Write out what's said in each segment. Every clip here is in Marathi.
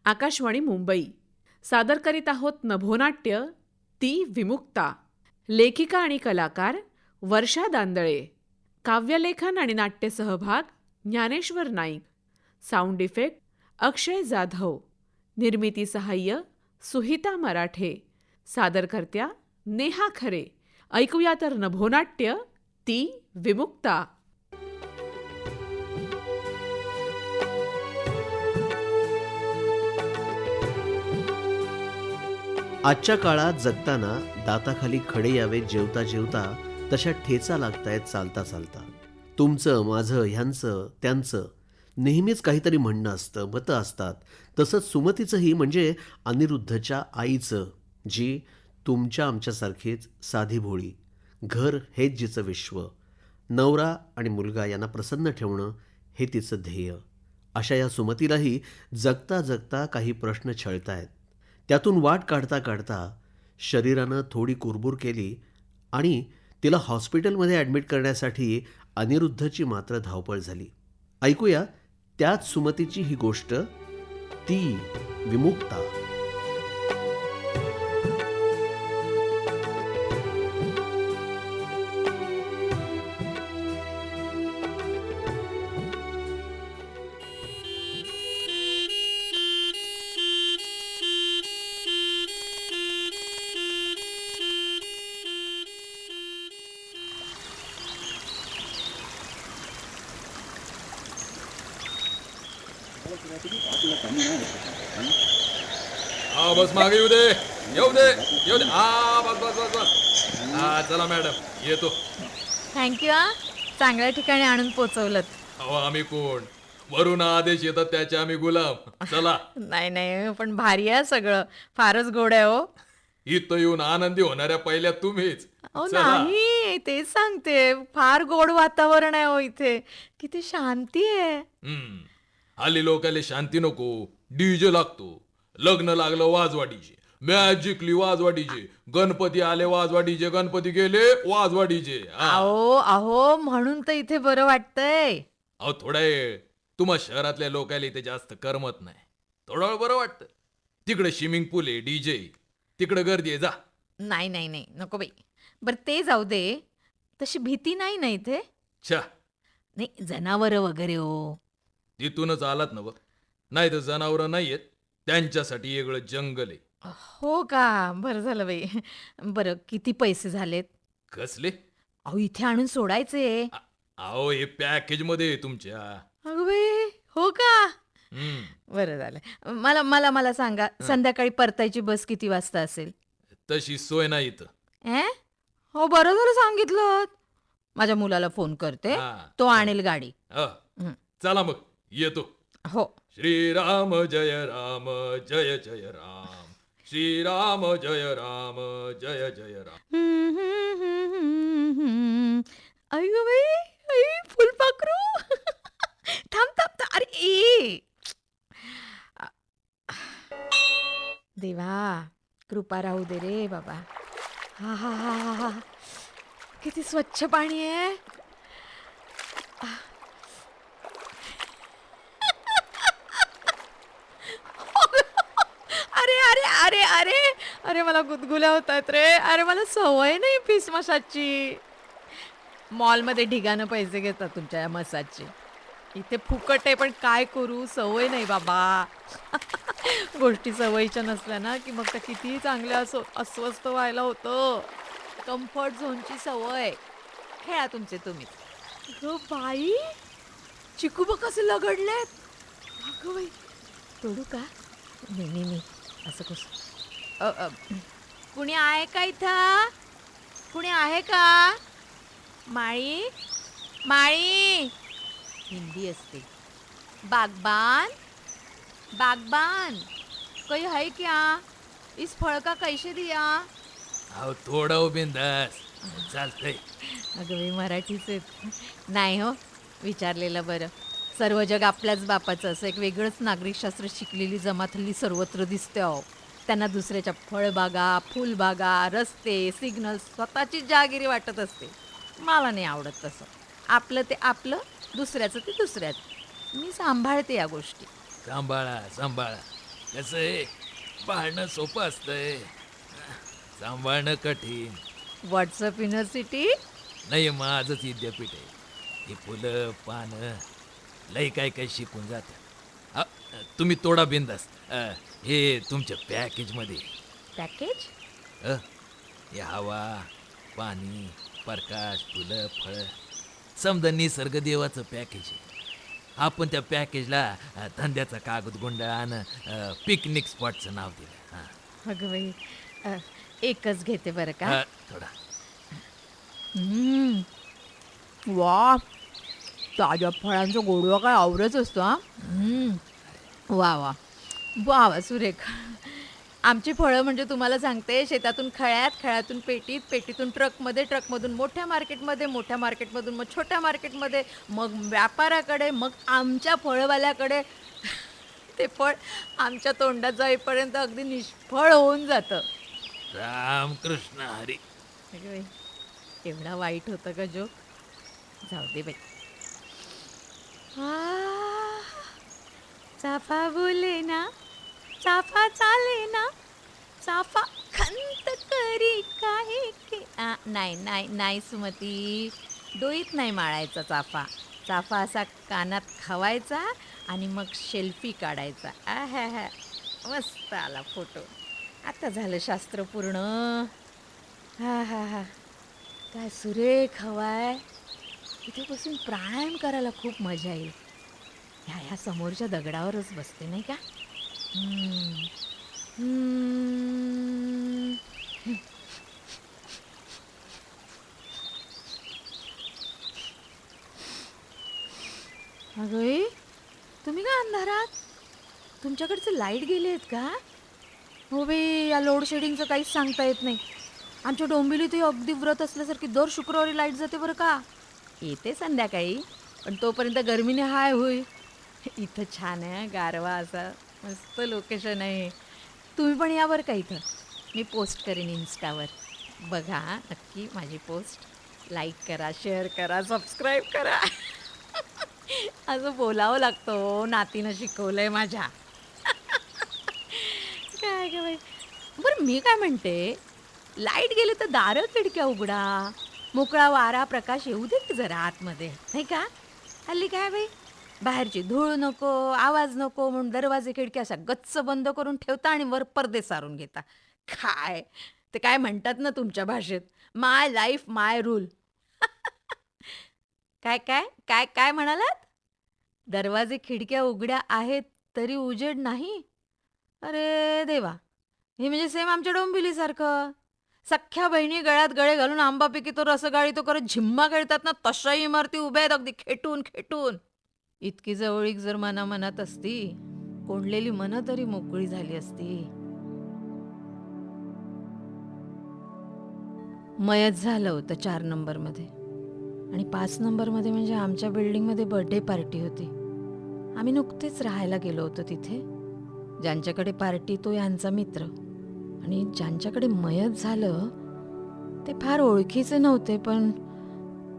आकाशवाणी मुंबई सादर करीत आहोत नभोनाट्य ती विमुक्ता. लेखिका आणि कलाकार वर्षा दांदळे. काव्यलेखन आणि नाट्य सहभाग ज्ञानेश्वर नाईक. साऊंड इफेक्ट अक्षय जाधव. निर्मिती सहाय्य सुहिता मराठे. सादरकर्त्या नेहा खरे. ऐकूया तर नभोनाट्य ती विमुक्ता. आजच्या काळात जगताना दाताखाली खडे यावेत जेवता जेवता तशा ठेचा लागतायत चालता चालता. तुमचं माझं ह्यांचं त्यांचं नेहमीच काहीतरी म्हणणं असतं, मतं असतात. तसंच सुमतीचंही म्हणजे अनिरुद्धच्या आईचं, जी तुमच्या आमच्यासारखीच साधी भोळी. घर हेच जिचं विश्व. नवरा आणि मुलगा यांना प्रसन्न ठेवणं हे तिचं ध्येय. अशा या सुमतीलाही जगता जगता काही प्रश्न छळतायत. त्यातून वाट काढता काढता शरीरानं थोडी कुरबूर केली आणि तिला हॉस्पिटलमध्ये ॲडमिट करण्यासाठी अनिरुद्धची मात्र धावपळ झाली. ऐकूया त्याच सुमतीची ही गोष्ट, ती विमुक्ता. हा बस मागे येऊ दे, येऊ दे, येऊ दे. हा बस बस बस बस. हा चला मॅडम, येतो. थँक्यू. चांगल्या ठिकाणी आणून पोचवलं. अहो आम्ही कोण, वरून आदेश येतात त्याचे आम्ही गुलाम. चला. नाही नाही, पण भारी आहे सगळं, फारच गोड आहे हो. इथं येऊन आनंदी होणाऱ्या पहिल्या तुम्हीच. अहो चला. नाही, तेच सांगते, फार गोड वातावरण आहे हो इथे. किती शांती आहे. हल्ली लोकांना शांती नको, डीजे लागतो. लग्न लागलं वाजवा डीजे, मॅच जिंकली वाजवा डीजे, गणपती आले वाजवा डीजे, गणपती गेले वाजवा डीजे. अहो अहो, म्हणून तर इथे बरं वाटतंय. अहो थोडा वेळ तुम्हा शहरातल्या लोकांना इथे जास्त करमत नाही. थोडा वेळ बरं वाटतं. तिकडे स्विमिंग पूल आहे, डीजे, तिकडे गर्दी आहे. जा. नाही नाही नाही, नको बाई. बरं ते जाऊ दे, तशी भीती नाही ना इथे? छा, नाही, जनावरं वगैरे हो. तिथूनच आलात ना. नाही तर जनावरं नाहीयेत, त्यांच्यासाठी वेगळं जंगल आहे. हो का, बरं झालं बाई. बरं, किती पैसे झालेत? कसले? अहो इथे आणून सोडायचे. अहो हे पॅकेज मध्ये आहे तुमच्या. अगं बाई, हो का? बरं झालं. मला मला मला सांगा, संध्याकाळी परतायची बस किती वाजता असेल? तशी सोय नाही इथं. हो, बरं झालं सांगितलं. माझ्या मुलाला फोन करते, हा. तो आणेल गाडी. चला मग येतो. हो. श्रीराम जय राम जय जय राम, श्रीराम जय राम जय जय राम. अय्यो बाई, आई फुलपाखरू. थांब थांब थांब. अरे ए देवा, कृपा राहू दे रे बाबा. हा हा हा हा हा, किती स्वच्छ पाणी आहे. अरे अरे अरे अरे अरे, मला गुदगुल्या होत आहेत रे. अरे मला सवय नाही फीस मसाजची. मॉलमध्ये ढिगानं पैसे घेतात तुमच्या या मसाजची. इथे फुकट आहे, पण काय करू, सवय नाही बाबा. गोष्टी सवयीच्या नसल्या ना की मग त्या कितीही चांगल्या असो, अस्वस्थ व्हायला होतं. कम्फर्ट झोनची सवय. खेळा तुमचे तुम्ही. अगं बाई, चिकू बघ कसे लगडलेत. अगं बाई, तोडू का? नाही, असं कसं. कुणी आहे का इथं? कुणी आहे का? माळी, माळी. हिंदी असते. बागबान, बागबान, कोई है क्या? इस फळ का कैसे दिया? अहो थोडा बिंदास चालतंय. अगं मी मराठीच आहेत. नाही हो, विचारलेलं बरं. सर्व जग आपल्याच बापाचं असं एक वेगळंच नागरिकशास्त्र शिकलेली जमात हल्ली सर्वत्र दिसते अहो. त्यांना दुसऱ्याच्या फळबागा, फुलबागा, रस्ते, सिग्नल स्वतःची जहागिरी वाटत असते. मला नाही आवडत तसं. आपलं ते आपलं, दुसऱ्याचं ते दुसऱ्याचं. मी सांभाळते या गोष्टी. सांभाळा सांभाळा. कसं आहे, पाहणं सोपं असतंय, सांभाळणं कठीण. WhatsApp university. नाही, माझंच विद्यापीठ आहे. ही फुलं पानं लई काय काय शिकून जातात. तुम्ही तोडा बिंदास. हे तुमच्या पॅकेजमध्ये. पॅकेज. अ, हे हवा, पाणी, प्रकाश, फुलं, फळं समजा निसर्ग देवाचं पॅकेज आहे. आपण त्या पॅकेजला धंद्याचा कागद गुंडा आणि पिकनिक स्पॉटचं नाव दिलं. अगं बाई, एकच घेते बरं का. थोडा. वा, ताज्या फळांचा गोडवा काय आवरच असतो हा. वा वा वा वा, सुरेख. आमची फळं म्हणजे तुम्हाला सांगते, शेतातून खळ्यात, खळ्यातून पेटीत, पेटीतून ट्रकमध्ये, ट्रकमधून मोठ्या मार्केटमध्ये, मोठ्या मार्केटमधून मग छोट्या मार्केटमध्ये, मग व्यापाऱ्याकडे, मग आमच्या फळवाल्याकडे. ते फळ आमच्या तोंडात जाईपर्यंत अगदी निष्फळ होऊन जातं. रामकृष्ण हरी. अगं बाई, एवढा वाईट होतं का जोक? जाऊ दे बाई. चाफा बोले ना, चाफा चाले ना, चाफा खंत करी काय के. नाही नाही नाही सुमती, डोईत नाही माळायचा चाफा. चाफा असा कानात खवायचा आणि मग सेल्फी काढायचा. हा, मस्त आला फोटो. आता झालं शास्त्र पूर्ण. हा, काय सुरेख हवाय. इथे बसून प्राणायाम करायला खूप मजा येईल. ह्या समोरच्या दगडावरच बसते नाही का. अगं, तुम्ही का अंधारात? तुमच्याकडचे लाईट गेले आहेत का? हो बे, या लोड शेडिंगचं काहीच सांगता येत नाही. आमच्या डोंबिवलीतही अगदी व्रत असल्यासारखी दर शुक्रवारी लाईट जाते बरं का. येते संध्याकाळी, पण तोपर्यंत गरमीने हाय होईल. इथं छान आहे, गारवा असा मस्त लोकेशन आहे. तुम्ही पण या बरं का इथं. मी पोस्ट करेन इन्स्टावर. बघा नक्की माझी पोस्ट. लाईक करा, शेअर करा, सबस्क्राईब करा. असं बोलावं लागतं, नातीनं शिकवलंय माझ्या. काय ग बाई. बरं मी काय म्हणते, लाईट गेले तर दारं खिडक्या उघडा, मोकळा वारा प्रकाश येऊ दे की जरा आतमध्ये, नाही का. हल्ली काय बाई, बाहेरची धूळ नको, आवाज नको म्हणून दरवाजे खिडक्या अशा गच्च बंद करून ठेवता आणि वर पडदे सारून घेता. काय ते काय म्हणतात ना तुमच्या भाषेत, माय लाईफ माय रूल. काय काय काय काय म्हणालात? दरवाजे खिडक्या उघड्या आहेत तरी उजेड नाही. अरे देवा, हे म्हणजे सेम आमच्या डोंबिवलीसारखं. सख्ख्या बहिणी गळ्यात गळे घालून आंबापैकी तो रसगाळी तो करत झिम्मा खेळतात ना, तशा इमारती उभ्या आहेत अगदी खेटून खेटून. इतकी जवळीक जर मनामनात असती, कोंडलेली मनं तरी मोकळी झाली असती. मयत झालं होतं 4 नंबरमध्ये आणि 5 नंबरमध्ये म्हणजे आमच्या बिल्डिंगमध्ये बर्थडे पार्टी होती. आम्ही नुकतेच राहायला गेलो होतो तिथे. ज्यांच्याकडे पार्टी तो यांचा मित्र, आणि ज्यांच्याकडे मयत झालं ते फार ओळखीचे नव्हते, पण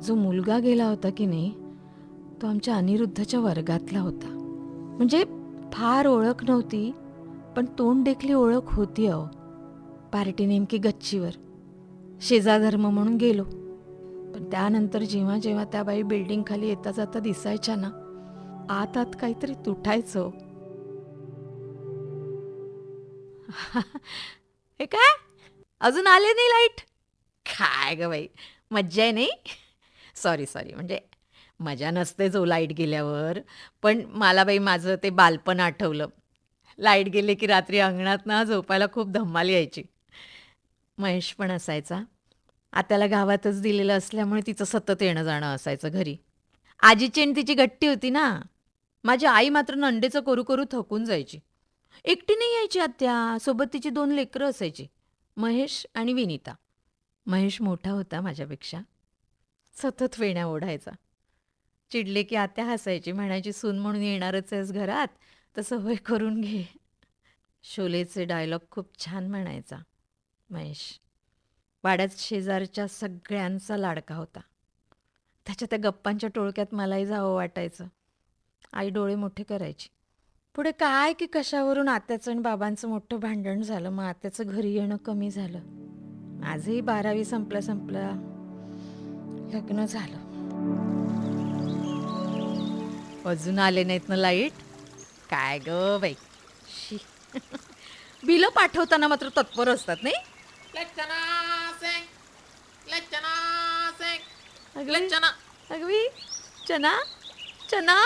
जो मुलगा गेला होता की नाही तो आमच्या अनिरुद्धच्या वर्गातला होता. म्हणजे फार ओळख नव्हती, पण तोंड देखली ओळख होती. अहो, पार्टी नेमकी गच्चीवर, शेजाधर्म म्हणून गेलो. पण त्यानंतर जेव्हा जेव्हा त्या बाई बिल्डिंग खाली येता जाता दिसायच्या ना, आत आत काहीतरी तुटायचं. हे काय, अजून आले नाही लाईट? काय ग बाई, मज्जा आहे नाही. सॉरी म्हणजे मजा नसते जो लाईट गेल्यावर, पण मला बाई माझं ते बालपण आठवलं. लाईट गेले की रात्री अंगणात ना झोपायला खूप धम्माल यायची. महेश पण असायचा. आत्याला गावातच दिलेलं असल्यामुळे तिचं सतत येणं जाणं असायचं घरी. आजीची आणि तिची गट्टी होती ना. माझी आई मात्र नंडेचं करू करू थकून जायची. एकटी नाही यायची आत्या, सोबत तिची 2 लेकरं असायची, महेश आणि विनीता. महेश मोठा होता माझ्यापेक्षा. सतत वेण्या ओढायचा. चिडले की आत्या हसायची, म्हणायची सून म्हणून येणारच आहेस घरात तर सवय करून घे. शोलेचे डायलॉग खूप छान म्हणायचा महेश. वाड्यात शेजारच्या सगळ्यांचा लाडका होता. त्याच्या त्या गप्पांच्या टोळक्यात मलाही जावं वाटायचं. आई डोळे मोठे करायची. पुढे काय की कशावरून आत्याचं आणि बाबांचं मोठं भांडण झालं, मग आत्याचं घरी येणं कमी झालं. माझंही 12वी संपल्या संपल्या लग्न झालं. अजून आले नाहीत ना लाईट. काय ग बाई, शी. बिलं पाठवताना मात्र तत्पर असतात नाही. अगं बाई, चना चना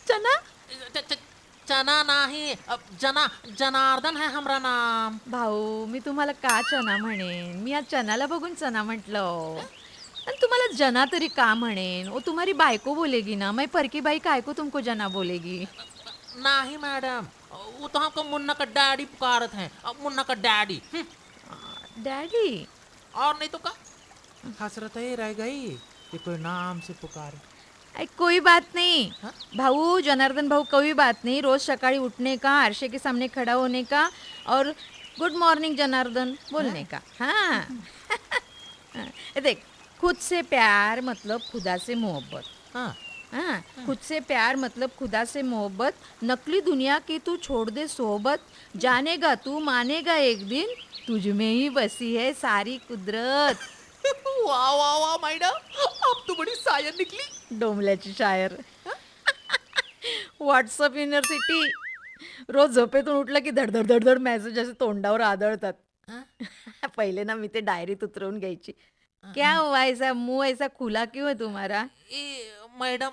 चना चना नाही, जनार्दन है हमरा नाम. भाऊ, मी तुम्हाला का चना म्हणेन? मी या चनाला बघून चना म्हटलं. आणि तुम्हाला जना तरी का म्हणेन? ओ तुम्हारी बायको बोलेगी ना, मैं परकी बाई काय को तुमको जना बोलेगी. नहीं मैडम, वो तो हमको मुन्ना का डैडी पुकारत हैं. मुन्ना का डैडी. डॅडी. और नहीं तो का हसरत ही रह गई कि कोई नाम से पुकारे. कोई बात नहीं भाऊ, जनार्दन भाऊ, कोई बात नहीं. रोज सकाळी उठने का, आरसे के सामने खड़ा होने का और गुड मॉर्निंग जनार्दन बोलने का. हाँ. देख, खुद से प्यार मतलब खुदा से मोहब्बत. हाँ. हाँ, खुद से प्यार मतलब खुदा से मोहब्बत. नकली दुनिया की तू छोड़ दे सोहबत. जानेगा तू मानेगा एक दिन, तुझ में ही बसी है सारी कुदरत. वाह वाह वाह मैडम, अब तो बड़ी शायर निकली. डोंबल्याची शायर. WhatsApp university. रोज झोपेतून उठलं की धडधड धडधड मेसेज असे तोंडावर आदळतात. पहिले ना मी ते डायरीत उतरवून घ्यायची. क्या हुआ, ऐसा मुंह ऐसा खुला क्यों है तुम्हारा? मैडम,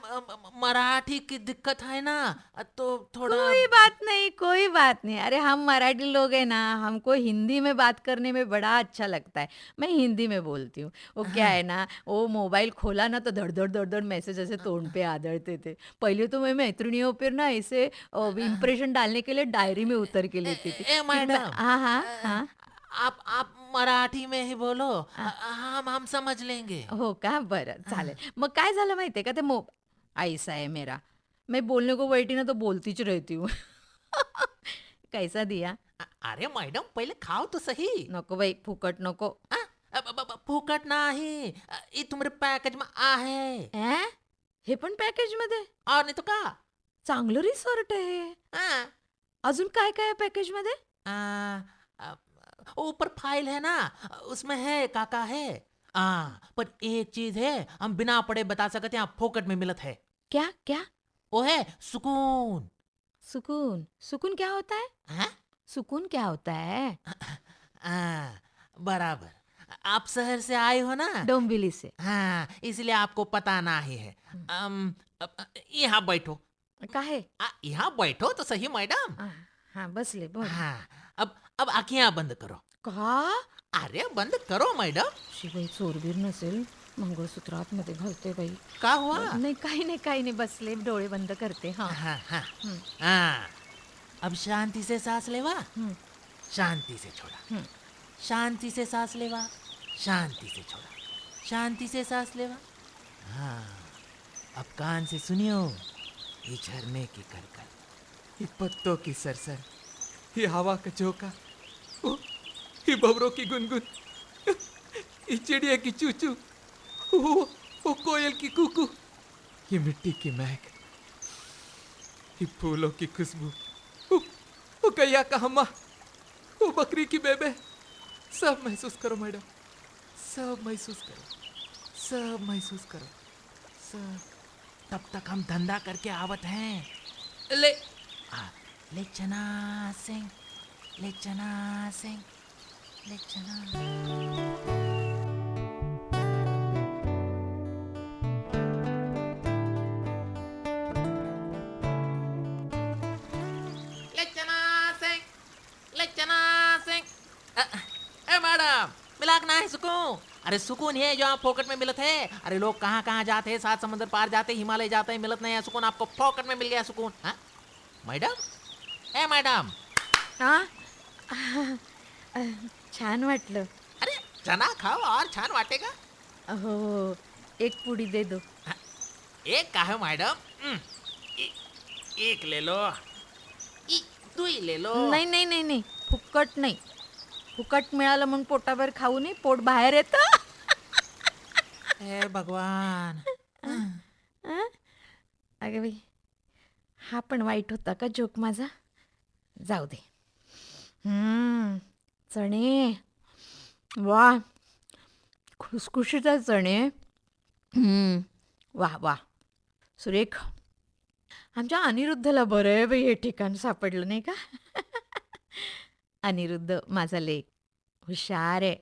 मराठी की दिक्कत है ना, तो थोड़ा. कोई बात नहीं, कोई बात नहीं. अरे हम मराठी लोग हैं ना, हमको हिंदी में बात करने में बड़ा अच्छा लगता है. मैं हिंदी में बोलती हूँ. वो क्या है ना, वो मोबाइल खोला ना तो धड़धड़ धड़धड़ मैसेज ऐसे तोंड पे आदळते थे. पहले तो मैं मैत्रिणियों पर ना ऐसे इम्प्रेशन डालने के लिए डायरी में उतर के लेती थी. मैडम, हाँ हाँ हाँ. आप मराठी में ही बोलो, हम समझ लेंगे. हो का, बरं चालेल. मग काय झालं माहितीये का, ते ऐसा है मेरा, मैं बोलने को बैठी ना तो बोलतीच रहती हूँ. कैसा दिया? अरे मैडम, पहिले खाओ तो सही. नको बाई, फुकट नको. फुकट नाही, ये तुम्हारे पैकेज में आहे. हे पण पॅकेज मध्ये? और नहीं तो का. चांगलं रिसॉर्ट आहे. हाँ. अजून काय काय पॅकेज मध्ये? ऊपर फाइल है ना, उसमें है काका है. पर एक चीज है, हम बिना पढ़े बता सकते हैं, फोकट में मिलत है. क्या क्या? वो है सुकून. सुकून. सुकून क्या होता है? हाँ? सुकून क्या होता है? बराबर. आप शहर से आए हो ना. डोंबिवली से. हाँ, इसलिए आपको पता नहीं है. यहाँ बैठो. का है? यहाँ बैठो तो सही मैडम. हाँ बसले बोल. हाँ, अब आँखें बंद करो. का? अरे बंद करो मैडम. शिवाई चोरबीर नसेल, मंगळसूत्र आतमध्ये घालते बाई. का हुआ? नाही, काही नाही, काही नाही, बसले, डोळे बंद करते. हाँ हाँ हाँ. हाँ, अब शांति से सांस लेवा, शांति से छोड़ा. शांति से सांस लेवा, शांति से छोड़ा. शांति से सांस लेवा. हाँ, अब कान से सुनियो ये झरने की कलकल, ये पत्तों की सरसर, ये हवा का झोंका, ये भंवरों की गुनगुन, ये चिड़िया की चूचू, वो कोयल की कूकू, ये मिट्टी की महक, ये फूलों की खुशबू, वो गैया का हम्मा, वो बकरी की बेबे, सब महसूस करो मैडम, सब महसूस करो, सब महसूस करो, सब. तब तक हम धंधा करके आवत हैं. ले ले चना सिंह, ले चना सिंह, ले चना. ले चना सिंह. ए मैडम, मिलाक ना है सुकून. अरे सुकून है जो आप पॉकेट में मिलत है. अरे लोग कहाँ कहाँ जाते हैं, 7 समुद्र पार जाते, हिमालय जाते हैं, मिलत नहीं है सुकून. आपको पॉकेट में मिल गया सुकून. हाँ मैडम, ए मैडम. हाँ. छान वाटलं. अरे चना खाओ और छान वाटेगा. हो, एक पुडी दे दो. एक का है मैडम. एक ले लो. तू ही ले लो. नाही नाही नाही नाही, फुकट नाही. फुकट मिळालं म्हणून पोटावर खाऊ नये, पोट बाहेर येतं. हे भगवान. अगं बाई, हा पण वाईट होता का जोक माझा? जाऊ दे. चणे, वा, खुसखुशीत आहे चणे. वा वा, सुरेख. आमच्या अनिरुद्धला बरं आहे बाई हे ठिकाण सापडलं नाही का? अनिरुद्ध माझा लेक हुशार आहे.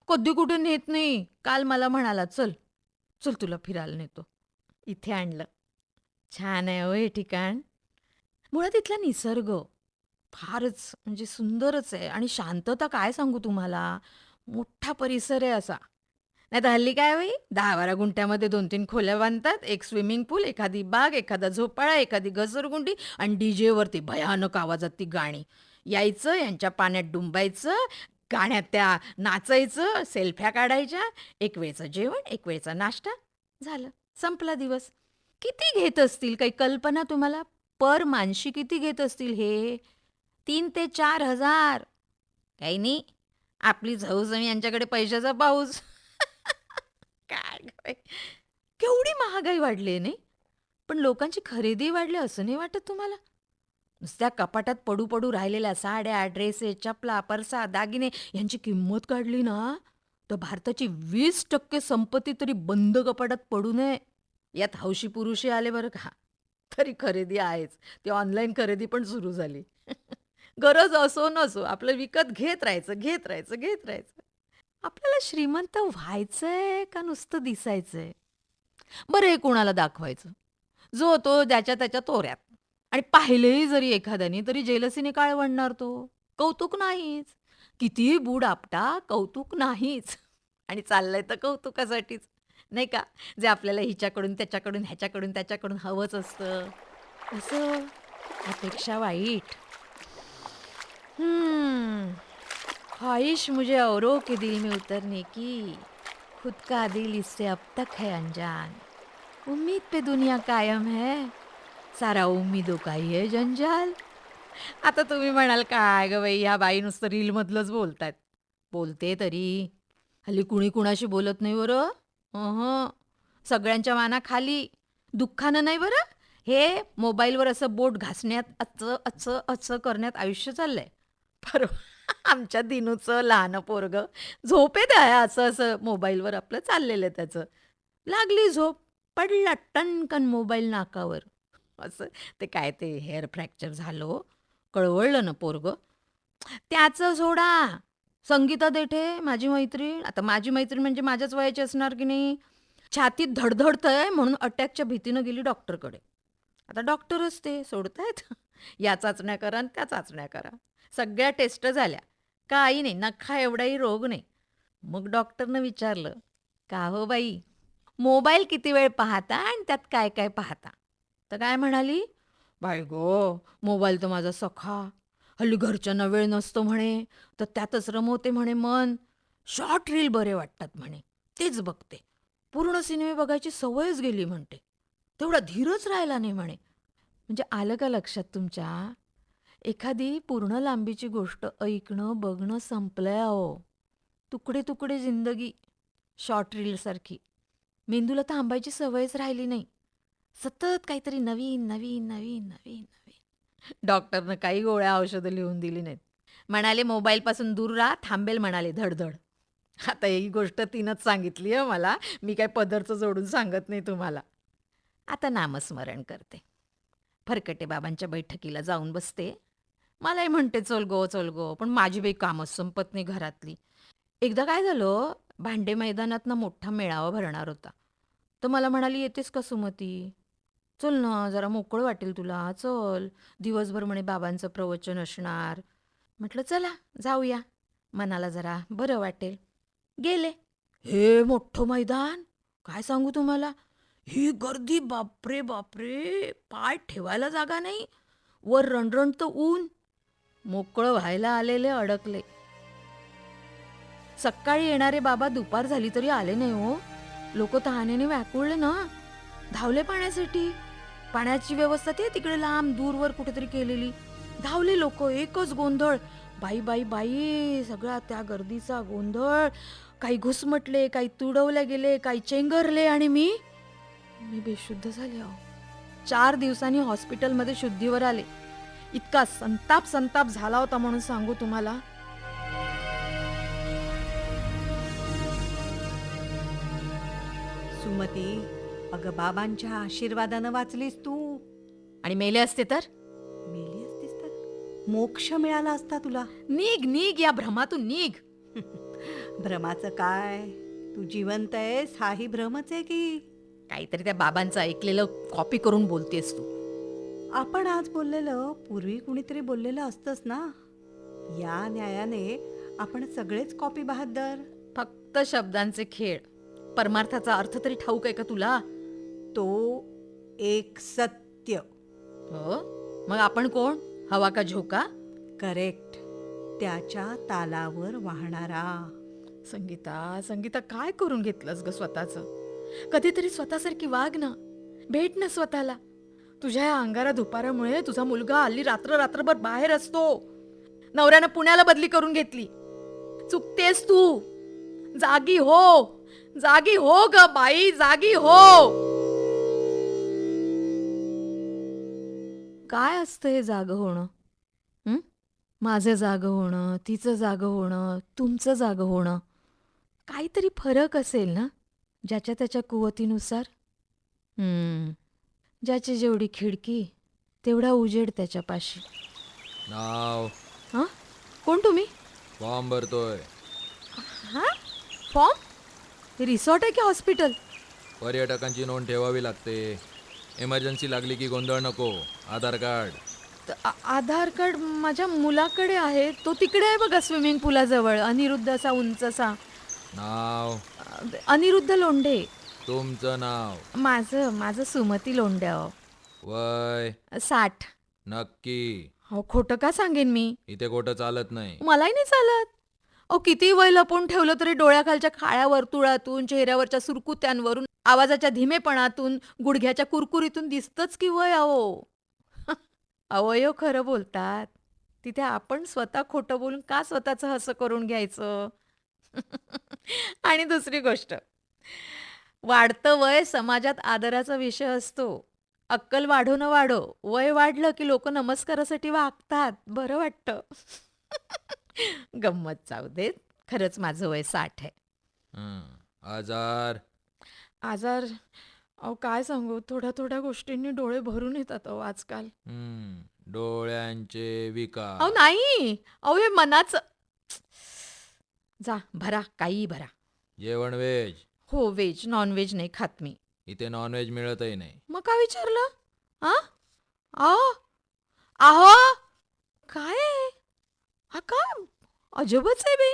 कधी कुठे नेत नाही. काल मला म्हणाला, चल चल तुला फिरायला नेतो. इथे आणलं. छान आहे हो हे ठिकाण. मुळात इथला निसर्ग फारच म्हणजे सुंदरच आहे आणि शांतता काय सांगू तुम्हाला. मोठा परिसर आहे असा. नाही तर हल्ली काय बाई 10-12 गुंठ्यामध्ये 2-3 खोल्या बांधतात. एक स्विमिंग पूल, एखादी बाग, एखादा झोपाळा, एखादी घसरगुंडी आणि डीजेवरती भयानक आवाजात ती गाणी. यायचं, यांच्या पाण्यात डुंबायचं, गाण्यात त्या नाचायचं, सेल्फ्या काढायच्या, एक वेळचं जेवण, एक वेळचा नाश्ता, झालं, संपला दिवस. किती घेत असतील काही कल्पना तुम्हाला? पर मानशी किती घेत असतील हे? 3 ते 4 हजार. काही नाही, आपली झौज आणि यांच्याकडे पैशाचा पाऊस. काय गं बाई, केवढी महागाई वाढली नाही? पण लोकांची खरेदी वाढली असं नाही वाटत तुम्हाला? नुसत्या कपाटात पडू पडू राहिलेल्या साड्या, ड्रेसेस, चपला, परसा, दागिने यांची किंमत काढली ना तर भारताची 20% संपत्ती तरी बंद कपाटात पडू नये. यात हौशी पुरुषही आले बरं का. तरी खरेदी आहेच. ती ऑनलाईन खरेदी पण सुरू झाली. गरज असो नसो आपलं विकत घेत राहायचं, घेत राहायचं, घेत राहायचं. आपल्याला श्रीमंत व्हायचंय का नुसतं दिसायचंय? बरं हे कोणाला दाखवायचं? जो तो ज्याच्या त्याच्या तोऱ्यात. आणि पाहिलेही जरी एखाद्याने तरी जेलसीने काळवंडणार तो. कौतुक नाहीच. कितीही बूड आपटा, कौतुक नाहीच. आणि चाललंय तर कौतुकासाठीच, नाही का? जे आपल्याला हिच्याकडून त्याच्याकडून ह्याच्याकडून त्याच्याकडून हवंच असतं. असं अपेक्षा वाईट. ख्वाहिश मुझे औरों के दिल में उतरने की, खुद का दिल इससे अब तक है अनजान. उम्मीद पे दुनिया कायम है, सारा उम्मीदों का ही है जंजाल. आता तुम्ही म्हणाल काय ग बाई ह्या बाई नुसतं रीलमधलंच बोलतायत. बोलते तरी. हल्ली कुणी कुणाशी बोलत नाही बरं. सगळ्यांच्या माना खाली. दुःखानं नाही बरं. हे मोबाईलवर असं बोट घासण्यात, असं करण्यात आयुष्य चाललंय. परवा आमच्या दिनूचं लहान पोरगं झोपेत आहे, असं मोबाईलवर आपलं चाललेलं आहे त्याचं. लागली झोप, पडला टणकन मोबाईल नाकावर. असं ते काय ते हेअर फ्रॅक्चर झालं, कळवळलं ना पोरगं. त्याचं सोडा, संगीता देठे माझी मैत्रीण, आता माझी मैत्रीण म्हणजे माझ्याच वयाची असणार की नाही, छातीत धडधडतंय म्हणून अटॅकच्या भीतीनं गेली डॉक्टरकडे. आता डॉक्टरच ते सोडतायत. या चाचण्या करा आणि त्या चाचण्या करा. सगळ्या टेस्ट झाल्या, काही नाही, नखा एवढाही रोग नाही. मग डॉक्टरनं विचारलं, का हो बाई मोबाईल किती वेळ पाहता आणि त्यात काय काय पाहता? तर काय म्हणाली, बाय गो मोबाईल तर माझा सखा, हल्ली घरच्यांना वेळ नसतो म्हणे, तर त्यातच रमवते म्हणे मन. शॉर्ट रील बरे वाटतात म्हणे, तेच बघते. पूर्ण सिनेमे बघायची सवयच गेली म्हणते. तेवढा धीरच राहिला नाही म्हणे. म्हणजे आलं का लक्षात तुमच्या? एखादी पूर्ण लांबीची गोष्ट ऐकणं बघणं संपलंय अहो. तुकडे तुकडे जिंदगी शॉर्ट रीलसारखी. मेंदूला थांबायची सवयच राहिली नाही. सतत काहीतरी नवीन नवीन नवीन नवीन नवीन. डॉक्टरनं काही गोळ्या औषधं लिहून दिली नाहीत. म्हणाले मोबाईलपासून दूर राहा, थांबेल म्हणाले धडधड. आता ही गोष्ट तिनंच सांगितली आहे मला. मी काय पदरचं जोडून सांगत नाही तुम्हाला. आता नामस्मरण करते. फरकटे बाबांच्या बैठकीला जाऊन बसते. मलाही म्हणते चल गो, पण माझी बाई कामच संपत नाही घरातली. एकदा काय झालं, भांडे मैदानात मोठा मेळावा भरणार होता. तर मला म्हणाली, येतेस का सुमती? चल ना, जरा मोकळं वाटेल तुला, चल. दिवसभर म्हणे बाबांचं प्रवचन असणार. म्हटलं चला जाऊया, मनाला जरा बरं वाटेल. गेले. हे मोठं मैदान, काय सांगू तुम्हाला. ही गर्दी, बापरे बापरे, पाय ठेवायला जागा नाही. वर रणरणतं ऊन. मोकळं व्हायला आलेले अडकले. सकाळी येणारे बाबा दुपार झाली तरी आले नाही हो. लोक तहानेने व्याकुळले ना, धावले पाण्यासाठी. पाण्याची व्यवस्था ते तिकडे लांब दूरवर कुठेतरी केलेली. धावले लोक, एकच गोंधळ. बाई बाई बाई, सगळा त्या गर्दीचा गोंधळ. काही घुसमटले, काही तुडवले गेले, काही चेंगरले आणि मी बेशुद्ध झाले अहो. 4 दिवसांनी हॉस्पिटलमध्ये शुद्धीवर आले. इतका संताप संताप झाला होता म्हणून सांगू तुम्हाला. सुमती, अगं बाबांच्या आशीर्वादानं वाचलीस तू. आणि मेले असते तर मेली असतीस तर मोक्ष मिळाला असता तुला. निघ निघ, या भ्रमातून निघ. भ्रमाचं काय, तू जिवंत आहेस हाही भ्रमच आहे की. काहीतरी त्या बाबांचं ऐकलेलं कॉपी करून बोलतेस तू. आपण आज बोललेलं पूर्वी कुणीतरी बोललेलं असतंच ना. या न्यायाने आपण सगळेच कॉपी बहाद्दर. फक्त शब्दांचे खेळ. परमार्थाचा अर्थ तरी ठाऊक आहे का तुला? तो एक सत्य. हो, मग आपण कोण? हवा का झोका? करेक्ट. त्याच्या तालावर वाहणारा. संगीता, संगीता, काय करून घेतलंस ग स्वतःचं? कधीतरी स्वतःसारखी वाग ना. भेट ना स्वतःला. तुझ्या या अंगारा धुपारामुळे तुझा मुलगा हल्ली रात्रभर बाहेर असतो. नवऱ्यानं पुण्याला बदली करून घेतली. चुकतेस तू. जागी हो, जागी हो ग बाई, जागी हो. काय असतं हे जागं होणं? माझं जागं होणं, तिचं जागं होणं, तुमचं जागं होणं. काहीतरी फरक असेल ना, ज्याच्या त्याच्या कुवतीनुसार. ज्याची जेवढी खिडकी तेवढा उजेड त्याच्यापाशी. नाव हां, कोण तुम्ही? फॉर्म भरतोय. हां, फॉर्म? हे रिसॉर्ट आहे की हॉस्पिटल? पर्यटकांची नोंद ठेवावी लागते. इमर्जन्सी लागली की गोंधळ नको. आधार कार्ड. आधार कार्ड माझ्या मुलाकडे आहे. तो तिकडे आहे बघा, स्विमिंग पूलाजवळ. अनिरुद्ध असा उंचसा. नाव. अनिरुद्ध लोंढे. तुमचं नाव. माझं सुमती लोंढे. वय. 60. नक्की. हो, खोटं का सांगेन मी? इथे खोटं चालत नाही. मलाही नाही चालत. किती वय लपून ठेवलं तरी डोळ्याखालच्या काळ्या वर्तुळातून, चेहऱ्यावरच्या सुरकुत्यांवरून, आवाजाच्या धीमेपणातून, गुडघ्याच्या कुरकुरीतून दिसतंच की वय. अवयव खरं बोलतात. तिथे आपण स्वतः खोटं बोलून का स्वतःचं हसं करून घ्यायचं? आणि दुसरी गोष्ट, वाढतं वय समाजात आदराचा विषय असतो. अक्कल वाढो न वाढो, वय वाढलं की लोक नमस्कारासाठी वागतात. बरं वाटतं. गंमत जाऊ देत. खरंच माझं वय 60 आहे. आजार. आजार? काय सांगू, थोड्या गोष्टींनी डोळे भरून येतात आजकाल. डोळ्यांचे विकार. नाही, हे मनाचं. जा भरा, काही भरा. जेवण व्हेज. हो, व्हेज. नॉनव्हेज नाही खात मी. इथे नॉनव्हेज मिळतही नाही. मग का विचारलं? आहो, काय आहे? हा काय अजबच आहे बे.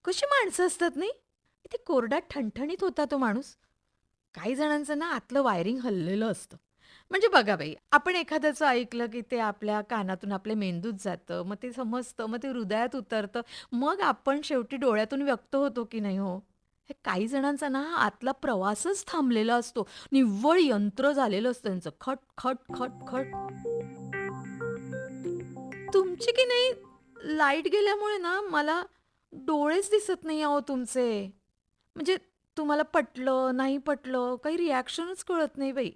कशी माणसं असतात नाही? इथे कोरड्यात ठणठणीत होता तो माणूस. काही जणांचं ना आतलं वायरिंग हललेलं असतं. म्हणजे बघा बाई, आपण एखाद्याचं ऐकलं की ते आपल्या कानातून आपल्या मेंदूत जातं, मग ते समजतं, मग ते हृदयात उतरतं, मग आपण शेवटी डोळ्यातून व्यक्त होतो की नाही हो? हे काही जणांचा ना आतला प्रवासच थांबलेला असतो. निव्वळ यंत्र झालेलं असतं त्यांचं. खट खट खट खट. तुमची की नाही, लाईट गेल्यामुळे ना मला डोळेच दिसत नाही अहो तुमचे. म्हणजे तुम्हाला पटलं नाही पटलं काही रिॲक्शनच कळत नाही बाई.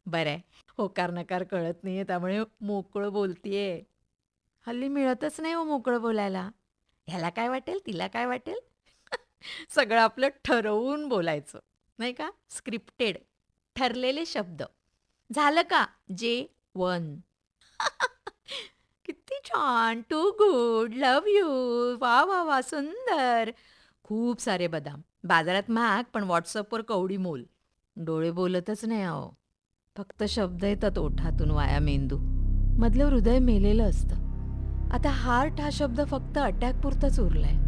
बरं आहे, होकार नकार कळत नाहीये त्यामुळे मोकळं बोलतीये. हल्ली मिळतच नाही हो मोकळं बोलायला. ह्याला काय वाटेल, तिला काय वाटेल. सगळं आपलं ठरवून बोलायचं नाही का? स्क्रिप्टेड, ठरलेले शब्द. झालं का? जेवण. किती छान. टू गुड, लव्ह यू, वा वा वा, सुंदर. खूप सारे बदाम. बाजारात महाग पण व्हॉट्सअपवर कवडी मोल. डोळे बोलतच नाही अहो. फक्त शब्द येतात ओठातून वाया मेंदू. मधलं हृदय मेलेलं असतं. आता हार्ट हा शब्द फक्त अटॅक पुरताच उरलाय.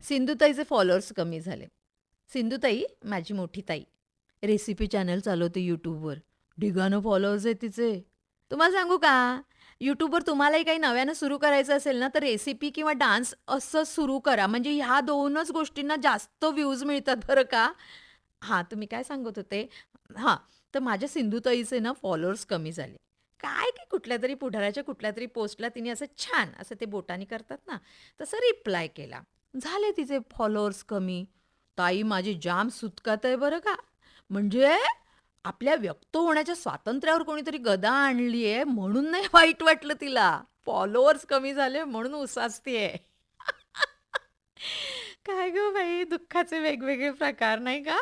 सिंधुताईचे फॉलोअर्स कमी झाले. सिंधुताई माझी मोठी ताई रेसिपी चॅनल चालवते यूट्यूबवर. ढिगानं फॉलोअर्स आहे तिचे. तुम्हाला सांगू का, यूट्यूबवर तुम्हालाही काही नव्यानं सुरू करायचं असेल ना तर रेसिपी किंवा डान्स असं सुरू करा. म्हणजे ह्या दोनच गोष्टींना जास्त व्ह्यूज मिळतात बरं का. तुम्ही काय सांगत होते? तर माझ्या सिंधुताईचे ना फॉलोअर्स कमी झाले. काय की कुठल्या तरी पुढाऱ्याच्या कुठल्या तरी पोस्टला तिने असं छान असं ते बोटानी करतात ना, तसं रिप्लाय केला. झाले तिचे फॉलोअर्स कमी. ताई माझी जाम सुटकात आहे बरं का. म्हणजे आपल्या व्यक्त होण्याच्या स्वातंत्र्यावर कोणीतरी गदा आणलीये म्हणून नाही वाईट वाटलं तिला. फॉलोअर्स कमी झाले म्हणून उसासतीये. काय गं बाई, दुःखाचे वेगवेगळे प्रकार नाही का?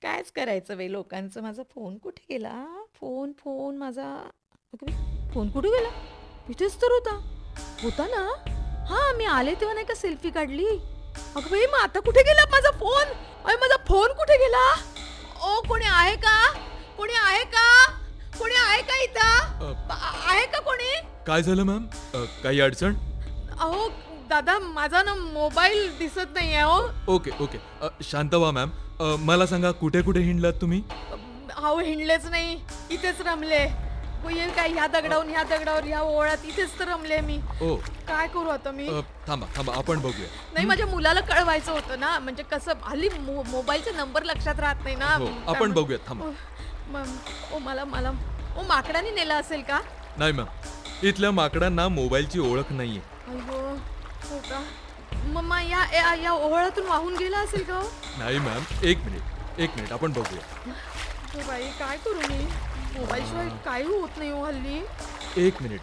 कायच करायचं बाई लोकांचं. माझा फोन कुठे गेला? फोन फोन माझा. अगं बाई, फोन कुठे गेला? इथेच तर होता. होता ना? हां, मी आले तेव्हा नाही का सेल्फी काढली? अगं बाई, मग आता कुठे गेला माझा फोन? अय माझा फोन कुठे गेला? ओ कोणी आहे का? कोणी आहे का? कोणी आहे का इथं? आहे का कोणी? काय झालं मॅम? काही अडचण? अहो दादा, माझा ना मोबाईल दिसत नाहीये हो. ओके ओके शांत व्हा मॅम. मला सांगा कुठे कुठे हिंडलात तुम्ही? अहो हिंडलेच नाही, इथेच रमले. काय ह्या दगडावर ह्या दगडावर ह्या ओळात इथेच तर रमले मी. ओ काय करू आता मी? थांबा थांबा आपण बघूया. नाही, माझ्या मुलाला कळवायचं होतं ना, म्हणजे कसं हल्ली मोबाईलचे नंबर लक्षात राहत नाही ना. हो आपण बघूया थांबा. ओ मला मला ओ माकडाने नेला असेल का? नाही मॅम, इथल्या माकडांना मोबाईलची ओळख नाहीये. अहो हो का? मग या ओहळातून वाहून गेला असेल का हो? नाही मॅम, एक मिनिट आपण बघूया. हो बाई, काय करू मी? मोबाईलशिवाय काही होत नाही हो हल्ली. एक मिनिट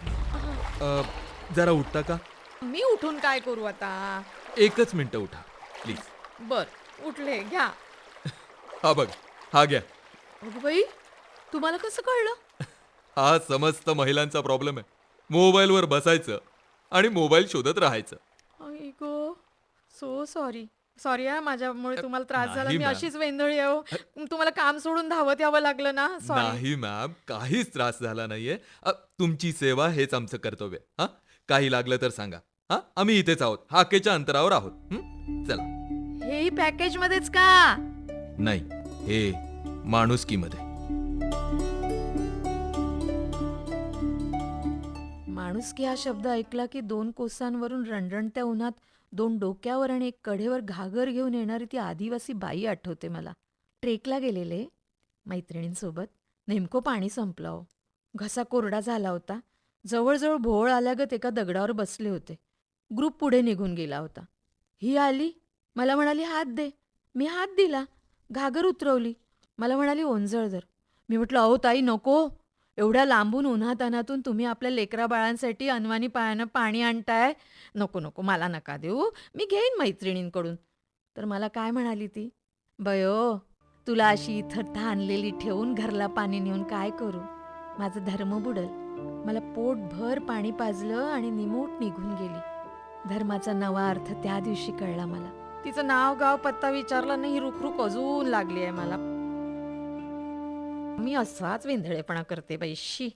जरा उठता का? मी उठून काय करू आता? एकच मिनिटं उठा प्लीज. बर, उठले, घ्या. हा बघ, हा घ्या. अगं बाई, तुम्हाला कसं कळलं? हा समस्त महिलांचा प्रॉब्लेम आहे. मोबाईलवर बसायचं आणि मोबाईल शोधत राहायचं. आई गो, सो सॉरी. सॉरी हा, माझ्यामुळे तुम्हाला त्रास झाला. नाही मी मॅम. अशीच वेंधळी आहे हो. तुम्हाला काम सोडून धावत यावं लागलं ना. सॉरी. नाही मॅम, काहीच त्रास झाला नाहीये. तुमची सेवा हेच आमचं कर्तव्य. हा, काही लागलं तर सांगा. हा, आम्ही इथेच आहोत, हाकेच्या अंतरावर आहोत. चला. हेही पॅकेज मध्येच का? नाही, हे माणुसकीमध्ये. माणुसकी हा शब्द ऐकला की 2 कोसांवरून रणरणत्या उन्हात 2 डोक्यावर आणि 1 कडेवर घागर घेऊन येणारी ती आदिवासी बाई आठवते मला. ट्रेकला गेलेले मैत्रिणींसोबत. नेमकं पाणी संपलं हो. घसा कोरडा झाला होता. जवळजवळ भोवळ आल्यागत एका दगडावर बसले होते. ग्रुप पुढे निघून गेला होता. ही आली, मला म्हणाली हात दे. मी हात दिला. घागर उतरवली. मला म्हणाली ओंजळ धर. मी म्हटलं अहो ताई नको. एवढ्या लांबून उन्हातानातून तुम्ही आपल्या लेकरा बाळांसाठी अनवाणी पायानं पाणी आणताय. नको नको, मला नका देऊ, मी घेईन मैत्रिणींकडून. तर मला काय म्हणाली ती? बयो, तुला अशी इथं थांबलेली ठेवून घरला पाणी नेऊन काय करू? माझं धर्म बुडल. मला पोटभर पाणी पाजलं आणि निमूट निघून गेली. धर्माचा नवा अर्थ त्या दिवशी कळला मला. तिचं नाव गाव पत्ता विचारला नाही, रुखरुख अजून लागली आहे मला. मी असाच वेंधळेपणा करते बाईशी.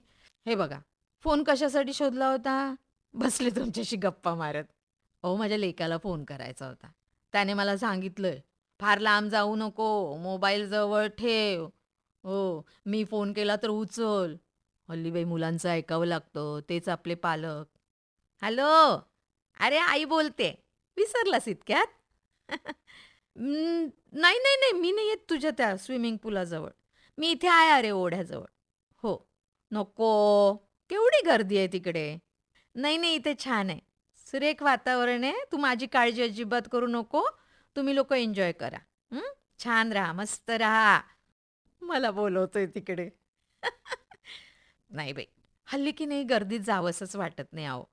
हे बघा, फोन कशासाठी शोधला होता? बसले तुमच्याशी गप्पा मारत. अहो माझ्या लेकाला फोन करायचा होता. त्याने मला सांगितलंय, फार लांब जाऊ नको, मोबाईल जवळ ठेव. हो, मी फोन केला तर उचल. हल्ली बाई मुलांचं ऐकावं लागतं, तेच आपले पालक. हॅलो, अरे आई बोलते. विसरलास इतक्यात? नाही नाही नाही, मी नाही येत तुझ्या त्या स्विमिंग पुलाजवळ. मी इथे आहे अरे ओढ्याजवळ. हो. नको, केवढी गर्दी आहे तिकडे. नाही नाही, इथे छान आहे, सुरेख वातावरण आहे. तू माझी काळजी अजिबात करू नको. तुम्ही लोक एन्जॉय करा. छान राहा, मस्त राहा. मला बोलवतोय तिकडे. नाही बाई, हल्ली की नाही गर्दीत जावंसच वाटत नाही अहो.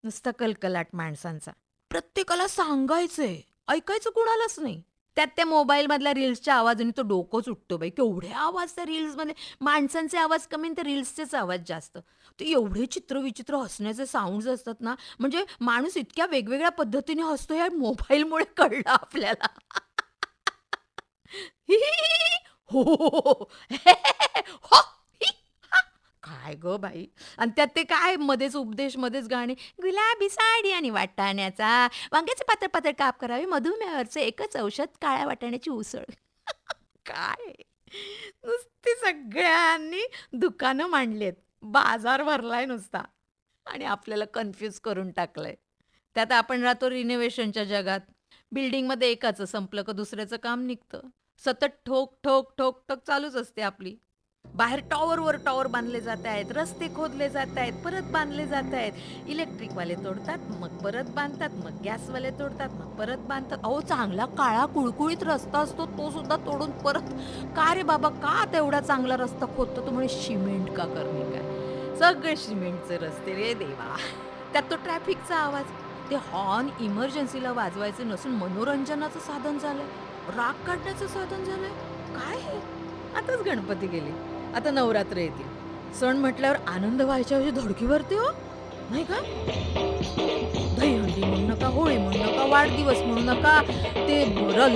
नुसता कलकलाट माणसांचा. प्रत्येकाला सांगायचंय, ऐकायचं कुणालाच नाही. त्यात त्या मोबाईलमधल्या रील्सच्या आवाजाने तो डोकंच उठतो बाई. केवढे आवाज त्या रील्समध्ये. माणसांचे आवाज कमी आणि त्या रील्सचेच आवाज जास्त. ते एवढे चित्रविचित्र हसण्याचे साऊंड्स असतात ना, म्हणजे माणूस इतक्या वेगवेगळ्या पद्धतीने हसतो या मोबाईलमुळे कळलं आपल्याला. हो हो, ही, हा. काय ग बाई. आणि त्यात ते काय मध्येच उपदेश, मध्येच गाणे. गुलाबी साडी आणि वाटाण्याचा, वांग्याचे पातळ पातळ काप करावे, मधुमेहावरचे एकच औषध, काळ्या वाटाण्याची उसळ. काय नुसती सगळ्यांनी दुकानं मांडलीत, बाजार भरलाय नुसता आणि आपल्याला कन्फ्यूज करून टाकलंय. त्यात आपण राहतो रिनोव्हेशनच्या जगात. बिल्डिंगमध्ये एकाचं संपलं का दुसऱ्याचं काम निघतं. सतत ठोक ठोक ठोक ठोक चालूच असते आपली. बाहेर टॉवरवर टॉवर बांधले जात आहेत, रस्ते खोदले जात आहेत, परत बांधले जात आहेत. इलेक्ट्रिकवाले तोडतात, मग परत बांधतात, मग गॅसवाले तोडतात, मग परत बांधतात. अहो, चांगला काळा कुळकुळीत रस्ता असतो तो सुद्धा तोडून परत. का रे बाबा, का तेवढा चांगला रस्ता खोदतो? तो म्हणे सिमेंट का करणे काय. सगळे सिमेंटचे रस्ते रे देवा. त्यात तो ट्रॅफिकचा आवाज. ते हॉर्न इमर्जन्सीला वाजवायचे नसून मनोरंजनाचं साधन झालंय, राग काढण्याचं साधन झालंय. काय हे? आताच गणपती गेले, आता नवरात्र येतील. सण म्हटल्यावर आनंद व्हायच्या ऐवजी धडकी भरते हो, नाही का? दहीहंडी म्हणू नका, होळी म्हणू नका, वाढदिवस म्हणू नका, ते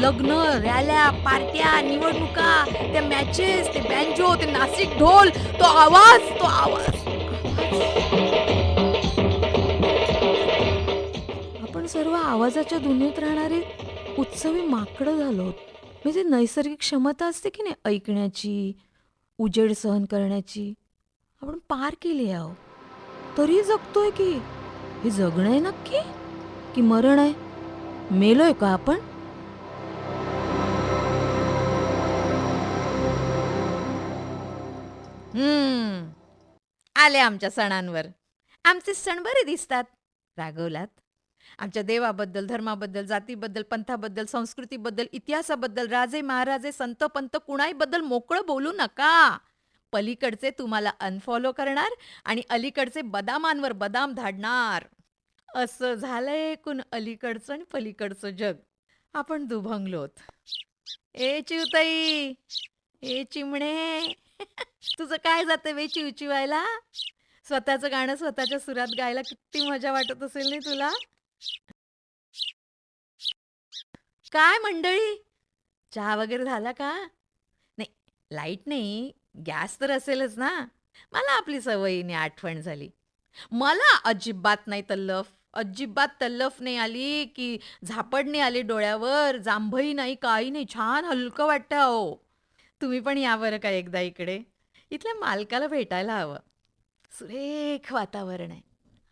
लग्न, रॅल्या, पार्ट्या, निवडणुका, त्या मॅचेस, ते बँजो, ते नाशिक ढोल, तो आवाज, तो आवाज. आपण सर्व आवाजाच्या दुनियेत राहणारे उत्सवी माकडं झालो. म्हणजे नैसर्गिक क्षमता असते की नाही ऐकण्याची, उजेड सहन करण्याची, आपण पार केली आहे. अहो, तरी जगतोय की. हे जगणं आहे नक्की की मरण आहे? मेलोय का आपण? आले आमच्या सणांवर. आमचे सण बरे दिसतात. रागवलात? आमच्या देवाबद्दल, धर्माबद्दल, जातीबद्दल, पंथाबद्दल, संस्कृतीबद्दल, इतिहासाबद्दल, राजे महाराजे, संत पंत कुणाईबद्दल मोकळं बोलू नका. पलीकडचे तुम्हाला अनफॉलो करणार आणि अलीकडचे बदामांवर बदाम धाडणार. असं झालंय एकूण अलीकडचं आणि पलीकडचं जग. आपण दुभंगलोत. ए चिवताई, ए चिमणे, तुझं काय जातं वे चिवचिवायला? स्वतःचं गाणं स्वतःच्या सुरात गायला किती मजा वाटत असेल नाही तुला? काय मंडळी, चहा वगैरे झाला का? नाही, लाईट नाही, गॅस तर असेलच ना. मला आपली सवयीने आठवण झाली. मला अजिबात नाही तल्लफ, अजिबात तल्लफ नाही आली की झापड नाही आली डोळ्यावर, जांभई नाही, काही नाही. छान हलकं वाटतं. अहो, तुम्ही पण या बरं का एकदा इकडे. इथल्या मालकाला भेटायला हवं. सुरेख वातावरण आहे.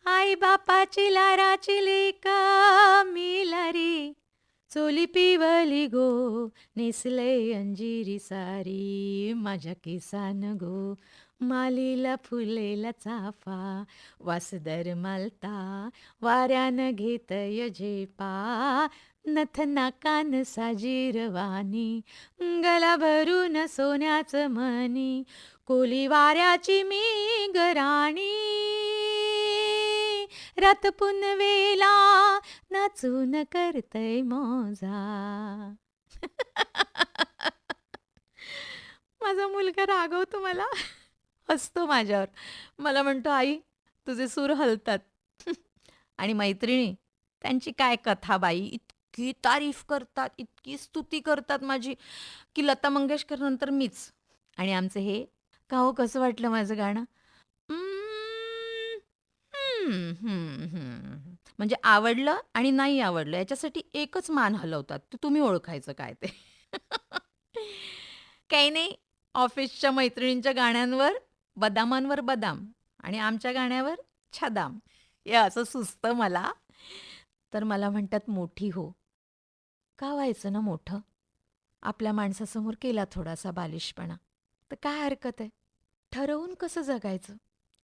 आई बापाची लाराची लेका मिलारी, चोली पिवली गो, नेसले अंजिरी सारी, माझ्या केसान गो, मालीला फुलेला चाफा, वासदर मालता, वाऱ्यानं घेतय झेपा, नथना कान साजीरवानी, गला भरून सोन्याचं मनी, कोली वाऱ्याची मी गराणी, रात पुनवेला नाचून करतय मोजा. माझा मुलगा रागवतो मला, हसतो माझ्यावर. मला म्हणतो, आई तुझे सूर हलतात. आणि मैत्रिणी, त्यांची काय कथा बाई, इतकी तारीफ करतात, इतकी स्तुती करतात माझी की लता मंगेशकर नंतर मीच. आणि आमचं हे का हो, कसं वाटलं माझं गाणं? म्हणजे आवडलं आणि नाही आवडलं याच्यासाठी एकच मान हलवतात. ते तुम्ही ओळखायचं काय ते. काही नाही, ऑफिसच्या मैत्रिणींच्या गाण्यांवर बदामांवर बदाम आणि आमच्या गाण्यावर छदाम, हे असं सुचतं मला. तर मला म्हणतात, मोठी हो. का व्हायचं ना मोठं? आपल्या माणसासमोर केला थोडासा बालिशपणा तर काय हरकत आहे? ठरवून कसं जगायचं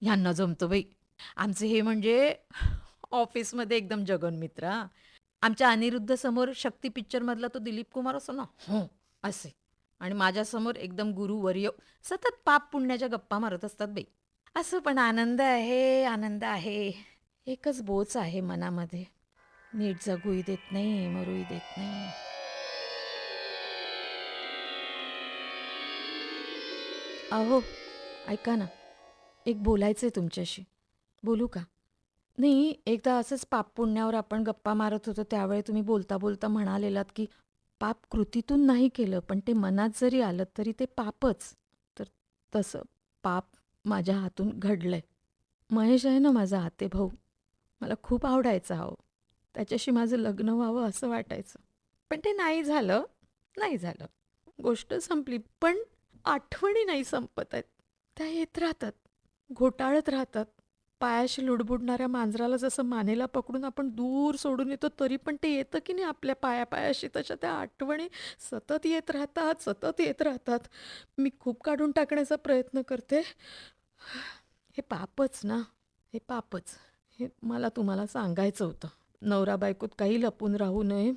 ह्यांना जमतं बाई. आमचे हे म्हणजे ऑफिसमध्ये एकदम जगनमित्र. आमच्या अनिरुद्ध समोर शक्ती पिक्चरमधला तो दिलीप कुमार असो ना, हो असे. आणि माझ्यासमोर एकदम गुरुवर्य सतत पाप पुण्याच्या गप्पा मारत असतात बाई. असं पण आनंद आहे, आनंद आहे. एकच बोच आहे मनामध्ये, नीट जगूही देत नाही, मरूही देत नाही. अहो ऐका ना, एक बोलायचं आहे तुमच्याशी. बोलू का? नाही, एकदा असंच पाप पुण्यावर आपण गप्पा मारत होतो त्यावेळी तुम्ही बोलता बोलता म्हणालेलात की पाप कृतीतून नाही केलं पण ते मनात जरी आलं तरी ते पापच. तर तसं पाप माझ्या हातून घडलंय. महेश आहे ना माझा आते भाऊ, मला खूप आवडायचा. अहो, त्याच्याशी माझं लग्न व्हावं असं वाटायचं, पण ते नाही झालं. नाही झालं, गोष्ट संपली. पण आठवणी नाही संपत आहेत, त्या येत राहतात, घोटाळत राहतात. पायाशी लुडबुडणाऱ्या मांजराला जसं मानेला पकडून आपण दूर सोडून येतो, तरी पण ते येतं की नाही आपल्या पायापायाशी, तशा त्या आठवणी सतत येत राहतात, सतत येत राहतात. मी खूप काढून टाकण्याचा प्रयत्न करते. हे पापच ना, हे पापच. हे मला तुम्हाला सांगायचं होतं. नवरा बायकोत काही लपून राहू नये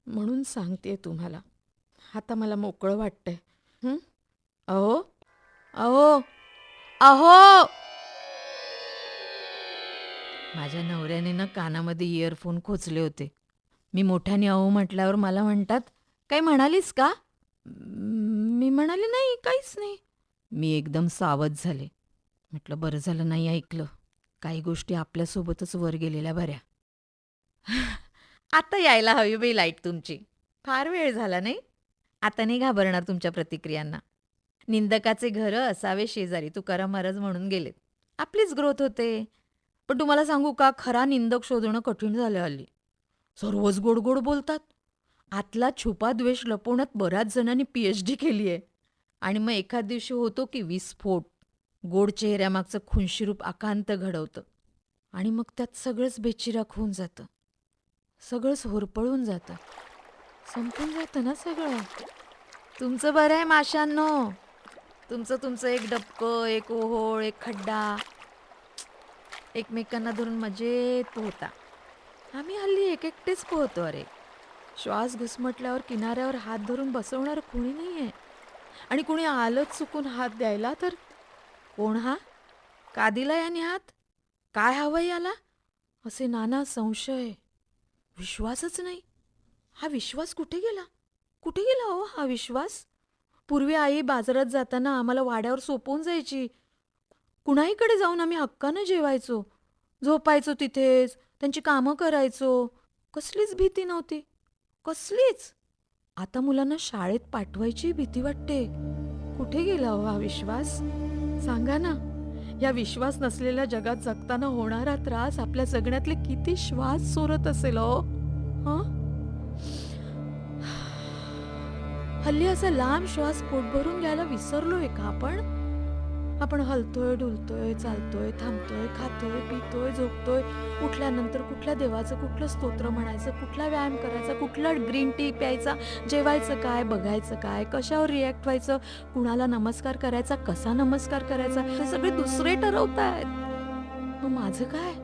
म्हणून सांगते तुम्हाला. आता मला मोकळं वाटतंय. हं? अहो, अहो, अहो! माझ्या नवऱ्याने ना कानामध्ये इयरफोन खोचले होते. मी मोठ्याने अहो म्हटल्यावर मला म्हणतात, "काही म्हणालीस का?" मी म्हणाले, "नाही, काहीच नाही." मी एकदम सावध झाले. म्हटलं बरं झालं नाही ऐकलं. काही गोष्टी आपल्यासोबतच वर गेलेल्या बऱ्या. आता यायला हवी बाई लाईट तुमची. फार वेळ झाला नाही? आता नाही घाबरणार तुमच्या प्रतिक्रियांना. निंदकाचे घरं असावे शेजारी तुकाराम महाराज म्हणून गेलेत. आपलीच ग्रोथ होते. पण तुम्हाला सांगू का, खरा निंदक शोधणं कठीण झालं हल्ली. सर्वच गोड गोड बोलतात. आतला छुपा द्वेष लपवण्यात बऱ्याच जणांनी PhD केली आहे. आणि मग एखाद दिवशी होतो की विस्फोट. गोड चेहऱ्यामागचं खुनशी रूप आकांत घडवतं. आणि मग त्यात सगळंच बेचिराख होऊन जातं. सगळंच होरपळून जातं. संपून जातं ना सगळं. तुमचं बरं आहे माशांनो. तुमचं एक डबकं, एक ओहोळ, एक खड्डा. एकमेकांना धरून मजेत पोहता. आम्ही हल्ली एकटेच पोहतो. अरे, श्वास घुसमटल्यावर किनाऱ्यावर हात धरून बसवणार कोणी नाही आहे. आणि कुणी आलंच चुकून हात द्यायला तर, कोण हा? का दिला याने हात? काय हवं याला? असे नाना संशय. विश्वासच नाही. हा विश्वास कुठे गेला? कुठे गेला हो हा विश्वास? पूर्वी आई बाजारात जाताना आम्हाला वाड्यावर सोपवून जायची. कुणाहीकडे जाऊन आम्ही हक्कानं जेवायचो, झोपायचो तिथेच, त्यांची कामं करायचो. कसलीच भीती नव्हती, कसलीच. आता मुलांना शाळेत पाठवायची भीती वाटते. कुठे गेला हो हा विश्वास? सांगा ना. या विश्वास नसलेल्या जगात जगताना होणारा त्रास आपल्या जगण्यातले किती श्वास चोरत असेल हो. हं? हल्ली असा लांब श्वास पोट भरून घ्यायला विसरलोय का आपण? आपण हलतोय, डुलतोय, चालतोय, थांबतोय, खातोय, पितोय, झोपतोय. उठल्यानंतर कुठल्या देवाचं कुठलं स्तोत्र म्हणायचं, कुठला व्यायाम करायचा, कुठला ग्रीन टी प्यायचा, जेवायचं काय, बघायचं काय, कशावर रिॲक्ट व्हायचं, कुणाला नमस्कार करायचा, कसा नमस्कार करायचा, हे सगळे दुसरे ठरवतायत. मग माझं काय?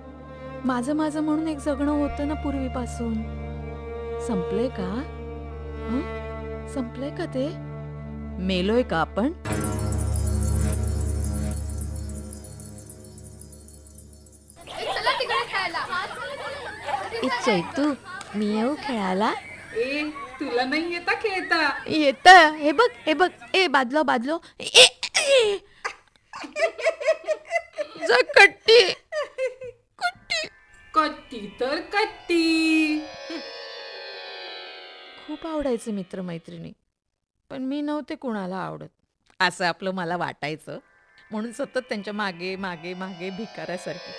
माझं माझं म्हणून एक जगणं होतं ना पूर्वीपासून. संपलंय का? संपलंय का ते? मेलोय का आपण? चैतू, मी येऊ खेळायला? ए, तुला नाही येता खेळता? येत. हे बघ, हे बघ. ए बादलो बादलो. जा कट्टी. कट्टी. कट्टी तर कट्टी. खूप आवडायचे मित्रमैत्रिणी, पण मी नव्हते कुणाला आवडत असं आपलं मला वाटायचं. म्हणून सतत त्यांच्या मागे मागे मागे भिकाऱ्यासारखी.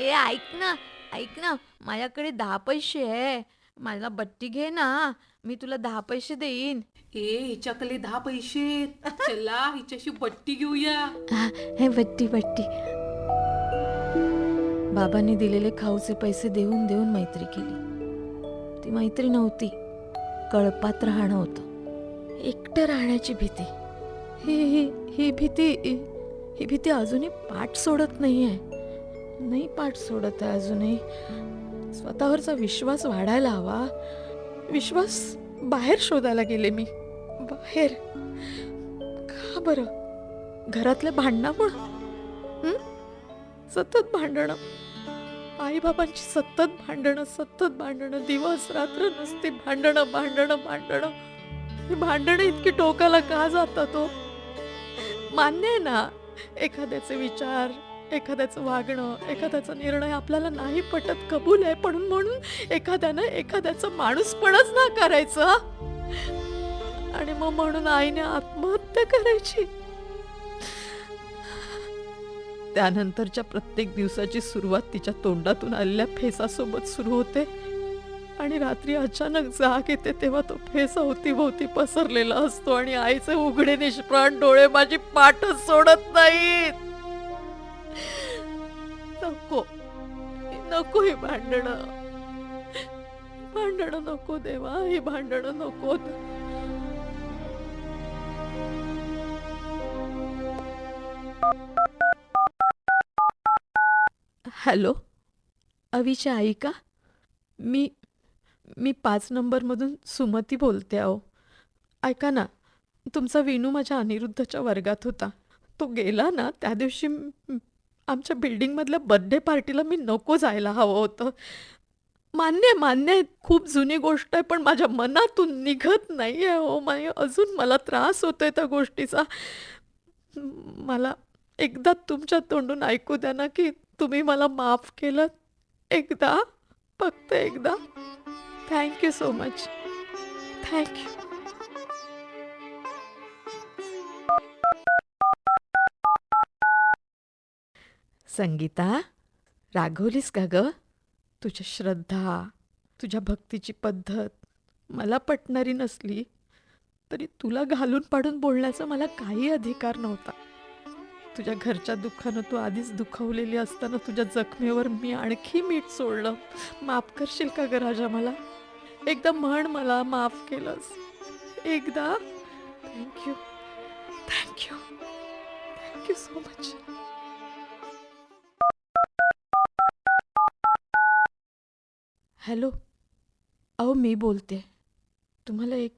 ए ऐक ना, ऐक ना, माझ्याकडे 10 पैसे आहे. मला बट्टी घे ना, मी तुला 10 पैसे देईन. ए, हिच्याकडे 10 पैसे. चला हिच्याशी बट्टी घेऊया. हे बट्टी बट्टी. बाबांनी दिलेले खाऊचे पैसे देऊन देऊन मैत्री केली. ती मैत्री नव्हती, कळपात राहणं होतं. एकटं राहण्याची भीती. ही भीती अजूनही पाठ सोडत नाहीये. नाही पाठ सोडत आहे अजूनही. स्वतःवरचा विश्वास वाढायला हवा. विश्वास बाहेर शोधायला गेले मी. बाहेर का बरं? घरातल्या भांडणामुळं. सतत भांडणं. आईबाबांची सतत भांडणं, दिवस रात्र नुसती भांडणं भांडणं भांडणं. ही भांडणं इतकी टोकाला का जातात हो? मान्य आहे ना, एखाद्याचे विचार, एखाद्याचं वागणं, एखाद्याचा निर्णय आपल्याला नाही पटत, कबूल आहे. पण म्हणून एखाद्यानं एखाद्याचं माणूसपणच ना करायचं. आणि मग म्हणून आईने आत्महत्या करायची. त्यानंतरच्या प्रत्येक दिवसाची सुरुवात तिच्या तोंडातून आलेल्या फेसासोबत सुरू होते. आणि रात्री अचानक जाग येते तेव्हा तो फेस अवतीभोवती पसरलेला असतो. आणि आईचे उघडे निष्प्राण डोळे माझी पाठच सोडत नाहीत. नको ही भांडणं. भांडणं नको देवा, ही भांडणं नको. हॅलो, अवीची आई का? मी मी 5 नंबरमधून सुमती बोलते आहो. ऐका ना, तुमचा विनू माझ्या अनिरुद्धच्या वर्गात होता. तो गेला ना, त्या दिवशी आमच्या बिल्डिंगमधल्या बर्थडे पार्टीला मी नको जायला हवं होतं. मान्य आहे, खूप जुनी गोष्ट आहे, पण माझ्या मनातून निघत नाही आहे हो. अजून मला त्रास होतोय त्या गोष्टीचा. मला एकदा तुमच्या तोंडून ऐकू द्या ना की तुम्ही मला माफ केलं. एकदा, फक्त एकदा. Thank you so much. Thank you. Sangeeta, रागवलीस का ग? तुझी श्रद्धा, तुझ्या भक्तीची पद्धत मला पटणारी नसली तरी तुला घालून पाडून बोलण्याचा मला काही अधिकार नव्हता. तुझ्या घरच्या दुःखानं तू आधीच दुखावलेली असताना तुझ्या जखमेवर मी आणखी मीठ सोडलं. माफ करशील का ग राजा मला? एकदा म्हण मला माफ केलंस. एकदा. Thank you. Thank you. Thank you so much. Hello, अहो मी बोलते. तुम्हाला एक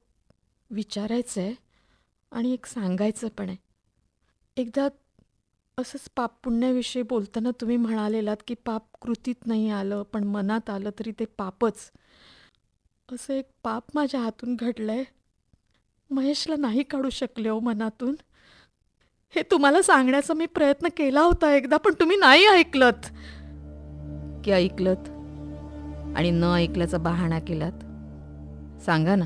विचारायचं आहे आणि एक सांगायचं पण आहे. एकदा असंच पाप पुण्याविषयी बोलताना तुम्ही म्हणालेलात की पाप कृतीत नाही आलं पण मनात आलं तरी ते पापच. असं एक पाप माझ्या हातून घडलंय. महेशला नाही काढू शकले हो मनातून. हे तुम्हाला सांगण्याचा मी प्रयत्न केला होता एकदा, पण तुम्ही नाही ऐकलत. की ऐकलत आणि न ऐकल्याचा बहाणा केलात? सांगा ना.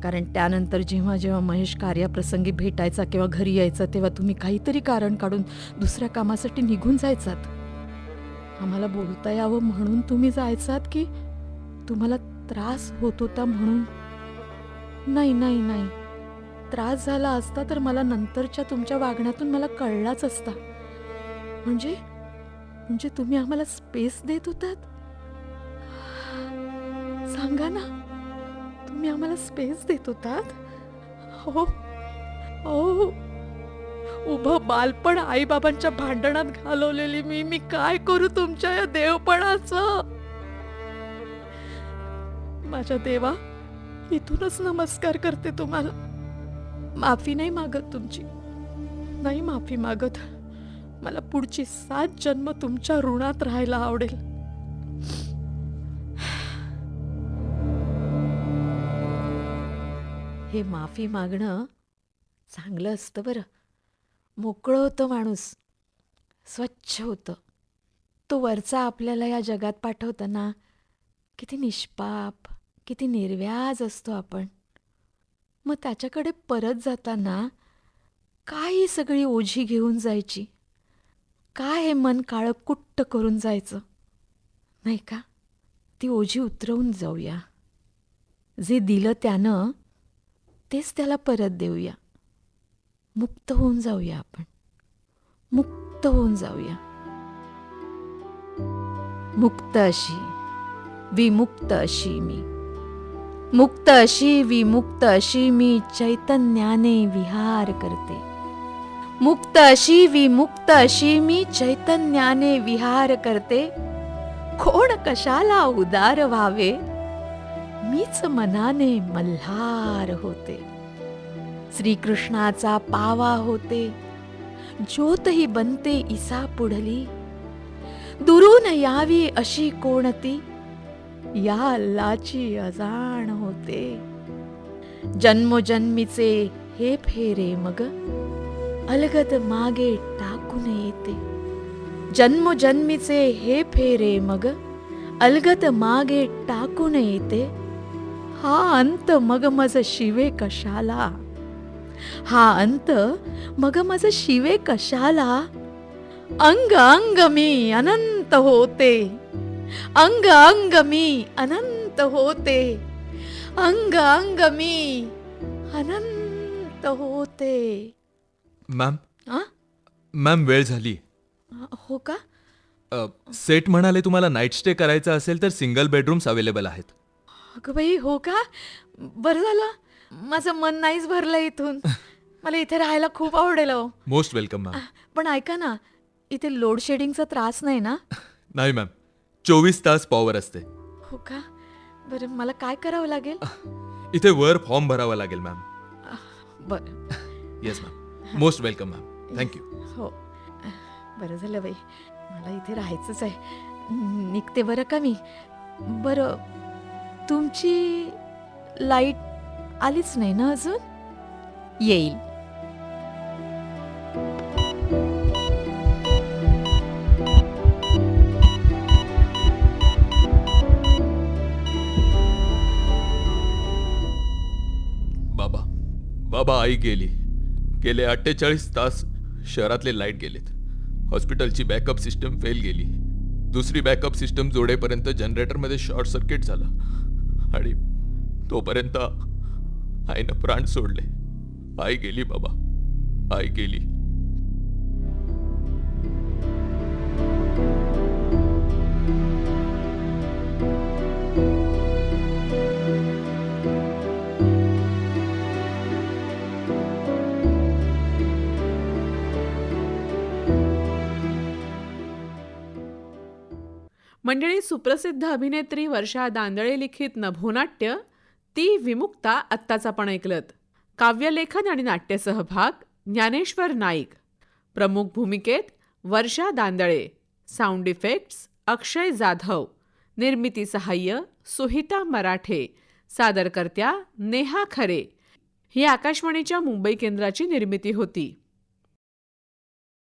कारण त्यानंतर जेव्हा जेव्हा महेश कार्याप्रसंगी भेटायचा किंवा घरी यायचा तेव्हा तुम्ही काहीतरी कारण काढून दुसऱ्या कामासाठी निघून जायचात. आम्हाला बोलता यावं म्हणून तुम्ही जायचात की तुम्हाला त्रास होत होता म्हणून? नाही नाही नाही, त्रास झाला असता तर मला नंतरच्या तुमच्या वागण्यातून मला कळलाच असता. म्हणजे म्हणजे तुम्ही आम्हाला स्पेस देत होतात? सांगा ना, तुम्ही आम्हाला स्पेस देत होतात? हो हो. उभं बालपण आईबाबांच्या भांडणात घालवलेली मी काय करू तुमच्या या देवपणाचं? माझ्या देवा, इथूनच नमस्कार करते तुम्हाला. माफी नाही मागत तुमची, नाही माफी मागत. मला पुढची 7 जन्म तुमच्या ऋणात राहायला आवडेल. हे माफी मागणं चांगलं असतं बरं. मोकळं होतं माणूस, स्वच्छ होतं. तो वरचा आपल्याला या जगात पाठवताना किती निष्पाप, किती निर्व्याज असतो आपण. मग त्याच्याकडे परत जाताना काय ही सगळी ओझी घेऊन जायची? काय हे मन काळं कुट्ट करून जायचं? नाही का? ती ओझी उतरवून जाऊया. जे दिलं त्यानं तेच त्याला परत देऊया. मुक्त होऊन जाऊया आपण. मुक्त होऊन जाऊया. मुक्त अशी, विमुक्त अशी मी. मुक्त अशी, विमुक्त अशी मी चैतन्याने विहार करते. मुक्त अशी, विमुक्त अशी मी चैतन्याने विहार करते. कोण कशाला उदार व्हावे, मीच मनाने मल्हार होते. श्रीकृष्णाचा पावा होते, ज्योतही बनते ईसा पुढली. दुरून यावी अशी कोणती, या अल्लाची अजाण होते. जन्मोजन्मीचे हे फेरे मग अलगद मागे टाकून येते. जन्मोजन्मीचे हे फेरे मग अलगद मागे टाकून येते. हा अंत मग मज शिवे कशाला, हा अंत मग मज शिवे कशाला. अंग अंग मी अनंत होते, अंग अंग मी अनंत होते. अंग अंग मी अनंत होते. मॅम, आ? मॅम वेळ झाली. हो का? सेट म्हणाले तुम्हाला नाईट स्टे करायचा असेल तर सिंगल बेडरूम्स अवेलेबल आहेत. अगं बाई, हो का? बरं झालं, माझं मन नाहीच भरलं इथून. मला इथे राहायला खूप आवडेल हो. Most welcome ma'am. पण ऐका ना, इथे लोड शेडिंगचा त्रास नाही ना? नाही मॅम, 24 तास पॉवर असते. हो का? बरं, मला काय करावं लागेल? इथे वर फॉर्म भरावा लागेल मॅम. बरं. Yes ma'am, most welcome ma'am. Thank you. हो, बरं झालं बाई, मला इथे राहायचंच आहे. निघते बरं का मी. बरं, तुमची लाईट आलीच नाही ना अजून? येईल. बाबा आई गेली. गेले 48 तास शहरातले लाईट गेलेत. हॉस्पिटलची बॅकअप सिस्टम फेल गेली. दुसरी बॅकअप सिस्टम जोडेपर्यंत जनरेटरमध्ये शॉर्ट सर्किट झालं आणि तोपर्यंत आईनं प्राण सोडले. आई गेली बाबा, आई गेली. मंडळी, सुप्रसिद्ध अभिनेत्री वर्षा दांदळे लिखित नभोनाट्य ती विमुक्ता आत्ताच आपण ऐकलत. काव्यलेखन आणि नाट्य सहभाग ज्ञानेश्वर नाईक. प्रमुख भूमिकेत वर्षा दांदळे. साऊंड इफेक्ट्स अक्षय जाधव. निर्मिती सहाय्य सुहिता मराठे. सादरकर्त्या नेहा खरे. ही आकाशवाणीच्या मुंबई केंद्राची निर्मिती होती.